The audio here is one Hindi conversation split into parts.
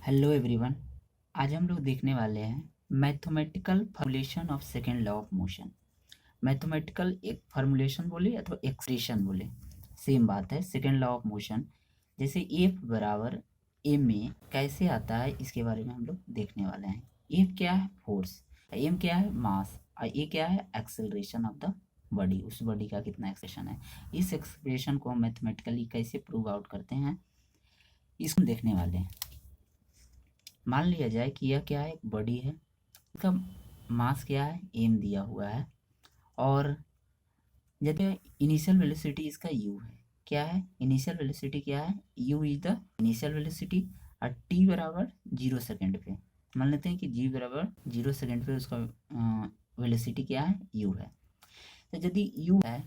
Hello everyone. आज हम लोग देखने वाले हैं mathematical formulation of second law of motion. Mathematical एक फॉर्मूलेशन बोले अथवा एक्सप्रेशन बोले, सेम बात है। सेकेंड लॉ ऑफ मोशन जैसे एफ बराबर एम में कैसे आता है, इसके बारे में हम लोग देखने वाले हैं। एफ क्या है? फोर्स। एम क्या है? मास। और ए क्या है? Acceleration of the body. उस बॉडी का कितना एक्सेलरेशन है, इस एक्सप्रेशन को हम मैथमेटिकली कैसे प्रूव आउट करते हैं, इसको देखने वाले हैं। मान लिया जाए कि यह क्या है? एक बॉडी है, इसका मास क्या है? एम दिया हुआ है। और जब इनिशियल वेलोसिटी इसका यू है, क्या है? इनिशियल वेलोसिटी क्या है? You is the initial velocity. और टी बराबर 0 सेकेंड पे, मान लेते हैं कि जी बराबर 0 सेकेंड पे उसका वेलोसिटी क्या है? यू है। तो यदि यू है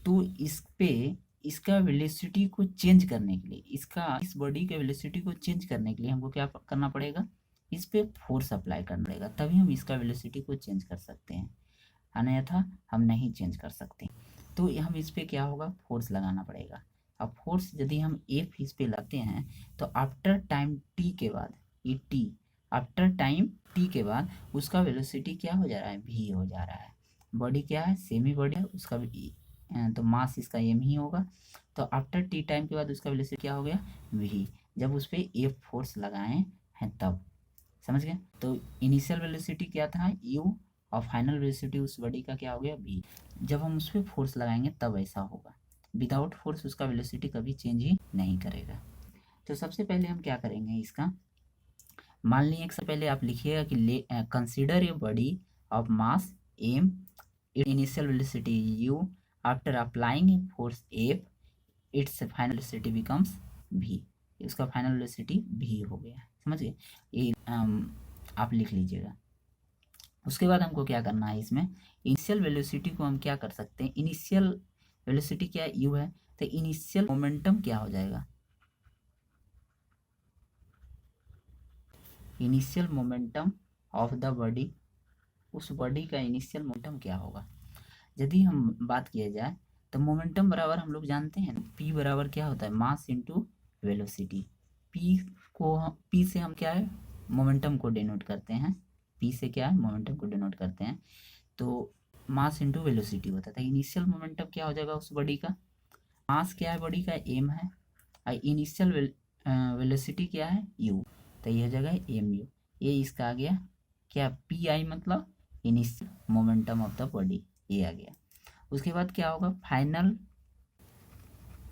तो इस पे इसका वेलोसिटी को चेंज करने के लिए, इस बॉडी के वेलोसिटी को चेंज करने के लिए हमको क्या करना पड़ेगा? इस पे फोर्स अप्लाई करना पड़ेगा, तभी हम इसका वेलोसिटी को चेंज कर सकते हैं, अन्यथा हम नहीं चेंज कर सकते। तो हम इस पे क्या होगा? फोर्स लगाना पड़ेगा। अब फोर्स यदि हम एफ इस पे लगाते हैं तो आफ्टर टाइम टी के बाद, ये टी आफ्टर टाइम टी के बाद उसका वेलोसिटी क्या हो जा रहा है? वी हो जा रहा है। बॉडी क्या है? सेमी बॉडी है, उसका भी तो मास इसका एम ही होगा। तो आफ्टर टी टाइम के बाद उसका वेलोसिटी क्या हो गया? वी। जब उस पर एफ फोर्स लगाए हैं तब, समझ गए? तो इनिशियल वेलोसिटी क्या था? यू। और फाइनल वेलोसिटी उस बॉडी का क्या हो गया? वी। जब हम उस पर फोर्स लगाएंगे तब ऐसा होगा, विदाउट फोर्स उसका वेलोसिटी कभी चेंज ही नहीं करेगा। तो सबसे पहले हम क्या करेंगे इसका, मान लीजिए सबसे पहले आप लिखिएगा कि consider a body of mass m, initial velocity u, after applying a force f, it's final velocity becomes v. उसका फाइनल वेलोसिटी वी हो गया, समझ गए? ये आप लिख लीजिएगा। उसके बाद हमको क्या करना है, इसमें इनिशियल वेलोसिटी को हम क्या कर सकते हैं? इनिशियल वेलोसिटी क्या यू है, तो इनिशियल मोमेंटम क्या हो जाएगा? Initial momentum of the body, उस बॉडी का इनिशियल मोमेंटम क्या होगा? यदि हम बात किया जाए तो मोमेंटम बराबर हम लोग जानते हैं पी बराबर क्या होता है? Mass into velocity. पी से हम क्या है? मोमेंटम को डिनोट करते हैं। पी से क्या है? मोमेंटम को डिनोट करते हैं। तो मास इंटू वेलोसिटी होता था। इनिशियल मोमेंटम क्या हो जाएगा उस बॉडी का? मास क्या है बॉडी का? एम है। और इनिशियल वेलोसिटी क्या है? यू। तो ये हो जाएगा एम यू। ये इसका आ गया क्या? पी आई मतलब initial momentum of the body, ये आ गया। उसके बाद क्या होगा? Final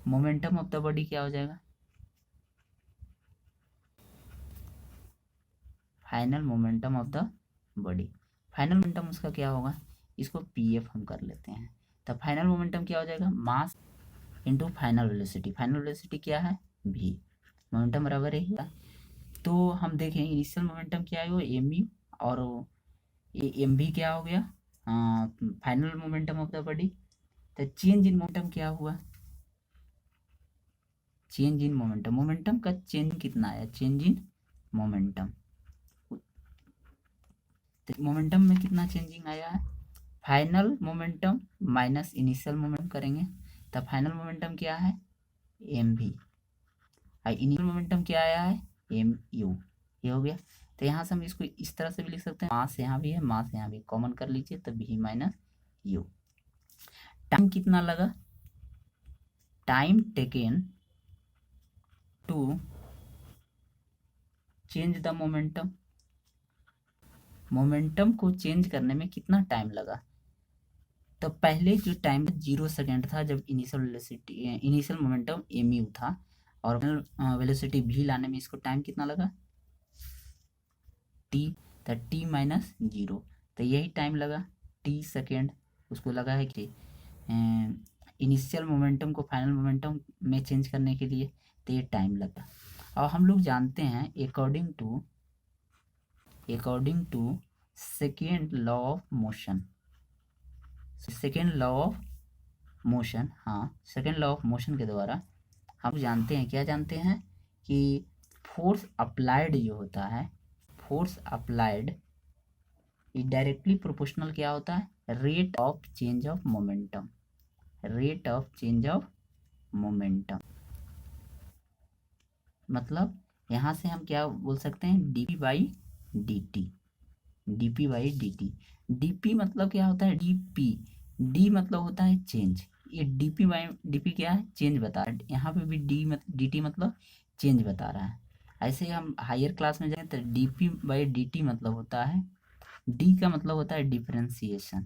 momentum of the body क्या हो जाएगा? Final momentum of the body, final momentum उसका क्या होगा? इसको पी एफ हम कर लेते हैं। तो फाइनल मोमेंटम क्या हो जाएगा? Mass into final velocity. Final velocity क्या है? भी। मोमेंटम बराबर है। तो हम देखें इनिशियल मोमेंटम क्या है? वो एम यू। और ये एम भी क्या हो गया? Final momentum of the body. तो चेंज इन मोमेंटम क्या हुआ? चेंज इन मोमेंटम, मोमेंटम का चेंज कितना आया? चेंज इन मोमेंटम, तो मोमेंटम में कितना चेंजिंग आया है? Final momentum minus initial momentum करेंगे तो फाइनल मोमेंटम क्या है? एम भी। और इनिशियल मोमेंटम क्या आया है? M u. ये हो गया। तो यहाँ से हम इसको इस तरह से भी लिख सकते हैं, मास यहाँ भी है, मास यहाँ भी कॉमन कर लीजिए तो भी माइनस यू। टाइम कितना लगा? Time taken to change the momentum, momentum को चेंज करने में कितना टाइम लगा? तो पहले जो टाइम 0 सेकेंड था जब initial velocity initial momentum m u था, और वेलोसिटी भी लाने में इसको टाइम कितना लगा? टी। तो टी माइनस 0, तो यही टाइम लगा टी सेकेंड। उसको लगा है कि इनिशियल मोमेंटम को फाइनल मोमेंटम में चेंज करने के लिए, तो ये टाइम लगा। और हम लोग जानते हैं according to second law of motion, second law of motion, हाँ, सेकेंड लॉ ऑफ मोशन के द्वारा हम जानते हैं, क्या जानते हैं? कि फोर्स अप्लाइड जो होता है, फोर्स अप्लाइड डायरेक्टली प्रोपोर्शनल क्या होता है? Rate of change of momentum, rate of change of momentum. मतलब यहाँ से हम क्या बोल सकते हैं, dp by dt, dp by dt। dp मतलब क्या होता है, dp, d मतलब होता है चेंज, ये dp बाई dp क्या है, चेंज बता रहा है, यहाँ पे भी dt मतलब चेंज बता रहा है। ऐसे ही हम हायर क्लास में जाएं तो dp बाई dt मतलब होता है, d का मतलब होता है डिफरेंशिएशन,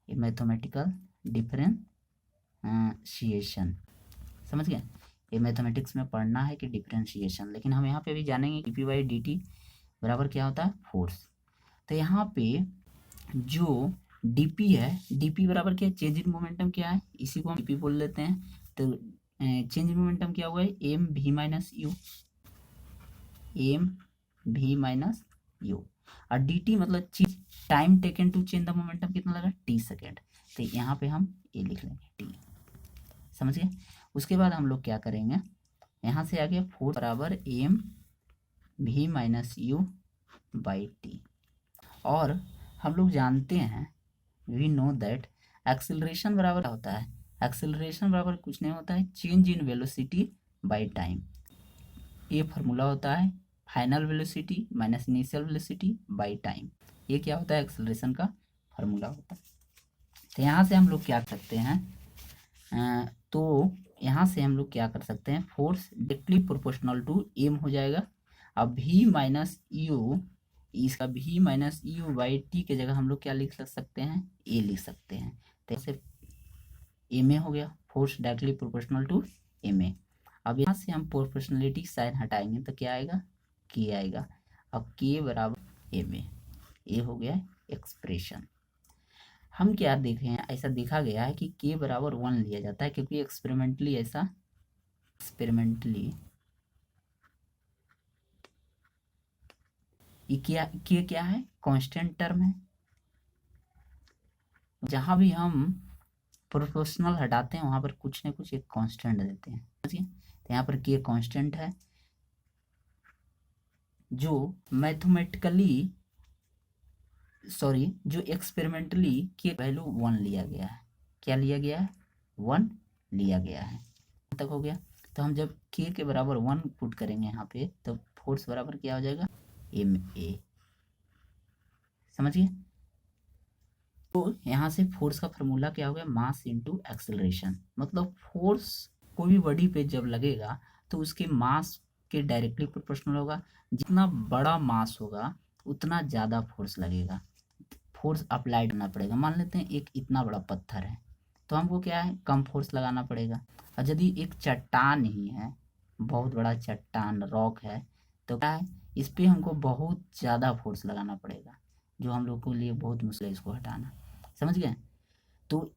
ये मैथमेटिकल डिफरेंशिएशन, समझ गए। ये मैथमेटिक्स में पढ़ना है कि डिफरेंशिएशन, लेकिन हम यहाँ पे भी जानेंगे dp बाई dt बराबर क्या होता है, फोर्स। तो यहाँ पे जो dp है, dp बराबर क्या है, चेंज इन मोमेंटम क्या है, इसी को हम dp बोल लेते हैं। तो चेंज इन मोमेंटम क्या हुआ है, m v minus u, m v minus u, और dt मतलब चीज, time taken to change the momentum कितना लगा, t सेकेंड। तो यहाँ पे हम ये लिख लेंगे t, समझ गए। उसके बाद हम लोग क्या करेंगे, यहाँ से आगे फोर्स बराबर M v minus you by T, और हम लोग जानते हैं, वी नो दैट एक्सेलरेशन बराबर होता है, एक्सेलरेशन बराबर कुछ नहीं होता है, change in velocity by time. ये फार्मूला होता है final velocity minus initial velocity by time, ये क्या होता है, एक्सेलरेशन का फार्मूला होता है। तो यहाँ से हम लोग क्या कर सकते हैं, तो यहाँ से हम लोग क्या कर सकते हैं, force directly proportional to m हो जाएगा। अब भी माइनस यू, इसका भी माइनस यू बाई टी के जगह हम लोग क्या लिख सकते हैं, ए लिख सकते हैं। तो ऐसे एम ए हो गया, force directly proportional to m a. अब यहाँ से हम प्रोपोर्शनलिटी साइन हटाएंगे तो क्या आएगा, के आएगा। अब के बराबर एम ए हो गया एक्सप्रेशन। हम क्या देखे हैं, ऐसा देखा गया है कि के बराबर 1 लिया जाता है, क्योंकि एक्सपेरिमेंटली ये क्या है, कांस्टेंट टर्म है। जहां भी हम प्रोपोर्शनल हटाते हैं वहां पर कुछ न कुछ एक कांस्टेंट देते हैं, समझिए। तो यहाँ पर के कांस्टेंट है, जो मैथमेटिकली जो एक्सपेरिमेंटली के वैल्यू 1 लिया गया है। क्या लिया गया है, 1 लिया गया है, तक हो गया। तो हम जब के बराबर 1 पुट करेंगे यहाँ पे, तो फोर्स बराबर क्या हो जाएगा, एम ए, समझिए। तो यहाँ से फोर्स का फॉर्मूला क्या हो गया, मास इनटू एक्सेलरेशन, मतलब फोर्स कोई भी बॉडी पे जब लगेगा तो उसके मास के डायरेक्टली प्रोपोर्शनल होगा। जितना बड़ा मास होगा उतना ज़्यादा फोर्स लगेगा, फोर्स अप्लाई करना पड़ेगा। मान लेते हैं एक इतना बड़ा पत्थर है, तो हमको क्या है, कम फोर्स लगाना पड़ेगा। और यदि एक चट्टान ही है, बहुत बड़ा चट्टान रॉक है, तो क्या है, इस पर हमको बहुत ज़्यादा फोर्स लगाना पड़ेगा, जो हम लोग के लिए बहुत मुश्किल है इसको हटाना, समझ गए। तो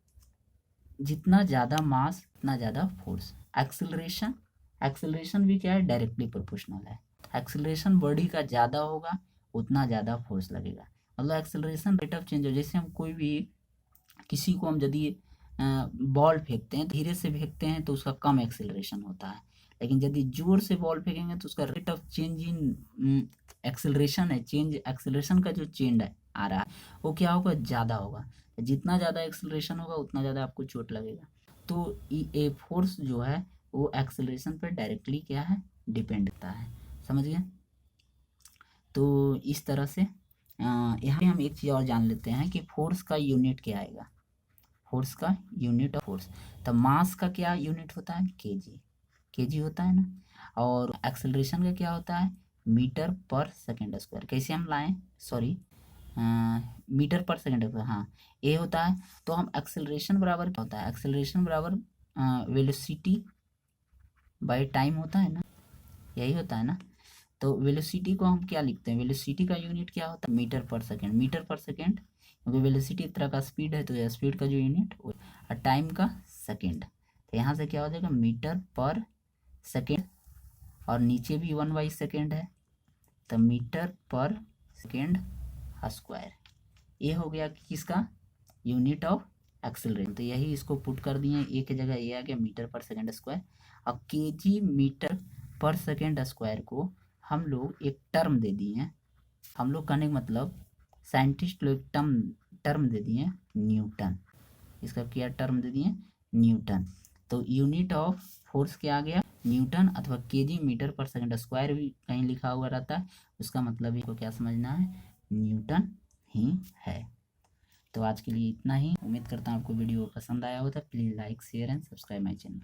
जितना ज़्यादा मास उतना ज़्यादा फोर्स। एक्सेलरेशन, एक्सेलरेशन भी क्या है, डायरेक्टली प्रोपोर्शनल है। एक्सेलरेशन बॉडी का ज़्यादा होगा उतना ज़्यादा फोर्स लगेगा, मतलब एक्सेलरेशन रेट ऑफ चेंज हो। जैसे हम कोई भी किसी को हम यदि बॉल फेंकते हैं, धीरे से फेंकते हैं तो उसका कम एक्सेलरेशन होता है, लेकिन यदि जोर से बॉल फेंकेंगे तो उसका rate of change in acceleration है, चेंज एक्सेलरेशन का जो चेंज है आ रहा है वो क्या होगा, ज़्यादा होगा। जितना ज़्यादा एक्सेलरेशन होगा उतना ज़्यादा आपको चोट लगेगा। तो ये फोर्स जो है वो एक्सेलरेशन पर डायरेक्टली क्या है, डिपेंड करता है, समझ गए। तो इस तरह से यहाँ पे हम एक चीज़ और जान लेते हैं कि फोर्स का यूनिट क्या आएगा, फोर्स का यूनिट ऑफ फोर्स। तो मास का क्या यूनिट होता है, केजी होता है ना। और एक्सेलरेशन का क्या होता है, मीटर पर सेकेंड स्क्वायर। कैसे हम लाएं, सॉरी, मीटर पर सेकेंड स्क्वायर, हाँ ये होता है। तो हम एक्सेलरेशन बराबर क्या होता है, एक्सेलरेशन बराबर वेलोसिटी बाय टाइम होता है ना, यही होता है ना। तो वेलोसिटी को हम क्या लिखते हैं, वेलोसिटी का यूनिट क्या होता है, मीटर पर सेकेंड, मीटर पर सेकेंड, क्योंकि वेलोसिटी एक तरह का स्पीड है, तो स्पीड का जो यूनिट, और टाइम का सेकेंड। तो यहाँ से क्या हो जाएगा, मीटर पर सेकेंड, और नीचे भी 1/सेकेंड है, तो मीटर पर सेकेंड स्क्वायर। ये हो गया किसका, यूनिट ऑफ एक्सेलरेशन। तो यही इसको पुट कर दिए, ए की जगह ये आ गया मीटर पर सेकेंड स्क्वायर। अब केजी मीटर पर सेकेंड स्क्वायर को हम लोग एक टर्म दे दिए, हम लोग कहने का मतलब साइंटिस्ट लोग टर्म दे दिए न्यूटन, इसका क्या टर्म दे दिए, न्यूटन। तो यूनिट ऑफ फोर्स क्या आ गया, न्यूटन अथवा केजी मीटर पर सेकंड स्क्वायर भी कहीं लिखा हुआ रहता है, उसका मतलब ही को क्या समझना है, न्यूटन ही है। तो आज के लिए इतना ही। उम्मीद करता हूँ आपको वीडियो पसंद आया होगा। Please like share and subscribe my channel.